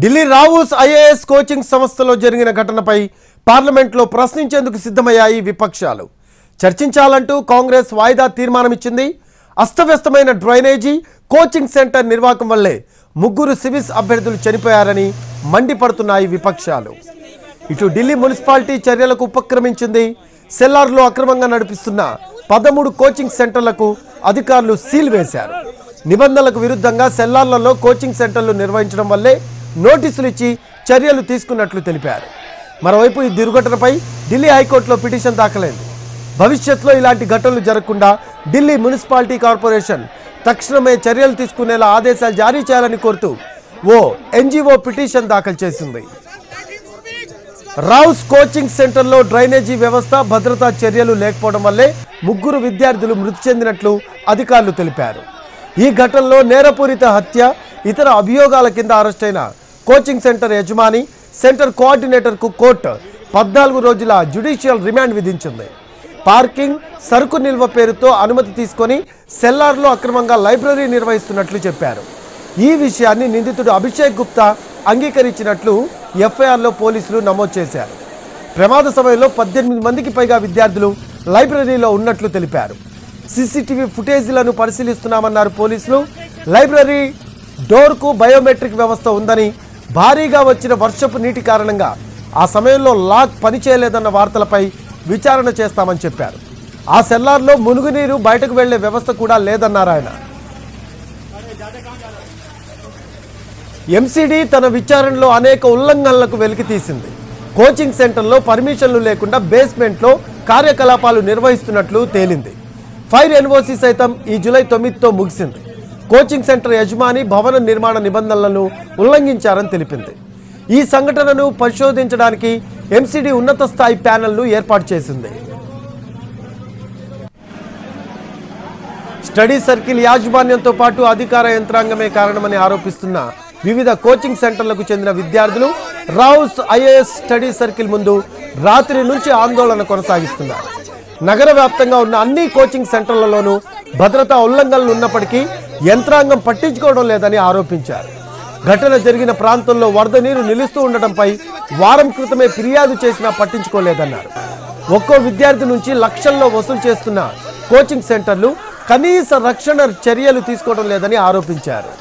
Delhi Rao's IAS coaching సంస్థలో జరిగిన ఘటనపై పార్లమెంట్లో ప్రశ్నించేందుకు సిద్ధమయ్యాయి విపక్షాలు. చర్చించాలంటూ కాంగ్రెస్ వాయిదా తీర్మానం ఇచ్చింది. అస్తవ్యస్తమైన డ్రైనేజీ కోచింగ్ సెంటర్ నిర్వాహకం వల్లే 3 సివిల్స్ అభ్యర్థులు చనిపోయారని మండిపడుతున్నాయి విపక్షాలు. ఇటు ఢిల్లీ మున్సిపాలిటీ చర్యలకు ఉపక్రమించింది. సెల్లార్లో అక్రమంగా నడిపిస్తున్న 13 కోచింగ్ సెంటర్లకు అధికారులు సీల్ వేశారు. నిబంధనలకు విరుద్ధంగా సెల్లార్లలో కోచింగ్ సెంటర్లు నిర్వహించడం వల్లే నోటీసులు ఇచ్చి చర్యలు తీసుకున్నట్లు తెలిపారు. మరోవైపు ఈ దుర్ఘటనపై ఢిల్లీ హైకోర్టులో పిటిషన్ దాఖలైంది. భవిష్యత్తులో ఇలాంటి ఘటనలు జరగకుండా ఢిల్లీ మున్సిపాలిటీ కార్పొరేషన్ తక్షణమే చర్యలు తీసుకునేలా ఆదేశాలు జారీ చేయాలని కోరుతూ ఓ ఎన్జీఓ పిటిషన్ దాఖలు చేసింది. రావుస్ కోచింగ్ సెంటర్లో డ్రైనేజీ వ్యవస్థ, భద్రతా చర్యలు లేకపోవడం వల్లే 3 విద్యార్థులు మృతి చెందినట్లు అధికారులు తెలిపారు. ఈ ఘటనలో నేరపూరిత హత్య, ఇతర అభియోగాల కింద అరెస్టైన కోచింగ్ సెంటర్ యజమాని, సెంటర్ కోఆర్డినేటర్కు కోర్టు 14 రోజుల జ్యుడిషియల్ రిమాండ్ విధించింది. పార్కింగ్, సరుకు నిల్వ పేరుతో అనుమతి తీసుకొని సెల్లార్లో అక్రమంగా లైబ్రరీ నిర్వహిస్తున్నట్లు చెప్పారు. ఈ విషయాన్ని నిందితుడు అభిషేక్ గుప్తా అంగీకరించినట్లు ఎఫ్ఐఆర్లో పోలీసులు నమోదు చేశారు. ప్రమాద సమయంలో 18 మందికి పైగా విద్యార్థులు లైబ్రరీలో ఉన్నట్లు తెలిపారు. సీసీటీవీ ఫుటేజీలను పరిశీలిస్తున్నామన్నారు పోలీసులు. లైబ్రరీ డోర్కు బయోమెట్రిక్ వ్యవస్థ ఉందని, భారీగా వచ్చిన వర్షపు నీటి కారణంగా ఆ సమయంలో లాక్ పనిచేయలేదన్న వార్తలపై విచారణ చేస్తామని చెప్పారు. ఆ సెల్లార్లో మునుగునీరు బయటకు వెళ్లే వ్యవస్థ కూడా లేదన్నారు ఆయన. ఎంసీడీ తన విచారణలో అనేక ఉల్లంఘనలకు వెలికి తీసింది. కోచింగ్ సెంటర్లో పర్మిషన్లు లేకుండా బేస్మెంట్లో కార్యకలాపాలు నిర్వహిస్తున్నట్లు తేలింది. ఫైర్ ఎన్ఓసి సైతం ఈ జూలై 9తో ముగిసింది. కోచింగ్ సెంటర్ యజమాని భవన నిర్మాణ నిబంధనలను ఉల్లంఘించారని తెలిపింది. ఈ సంఘటనను పరిశోధించడానికి ఎంసీడీ ఉన్నత స్థాయి ప్యానెల్ను ఏర్పాటు చేసింది. స్టడీ సర్కిల్ యాజమాన్యంతో పాటు అధికార యంత్రాంగమే కారణమని ఆరోపిస్తున్న వివిధ కోచింగ్ సెంటర్లకు చెందిన విద్యార్థులు రావుస్ ఐఏఎస్ స్టడీ సర్కిల్ ముందు రాత్రి నుంచి ఆందోళన కొనసాగిస్తున్నారు. నగర వ్యాప్తంగా ఉన్న అన్ని కోచింగ్ సెంటర్లలోనూ భద్రతా ఉల్లంఘనలు ఉన్నప్పటికీ యంత్రాంగం పట్టించుకోవడం లేదని ఆరోపించారు. ఘటన జరిగిన ప్రాంతంలో వరద నీరు నిలుస్తూ ఉండటంపై వారం క్రితమే ఫిర్యాదు చేసినా పట్టించుకోలేదన్నారు. ఒక్కో విద్యార్థి నుంచి లక్షల్లో వసూలు చేస్తున్న కోచింగ్ సెంటర్లు కనీస రక్షణ చర్యలు తీసుకోవడం లేదని ఆరోపించారు.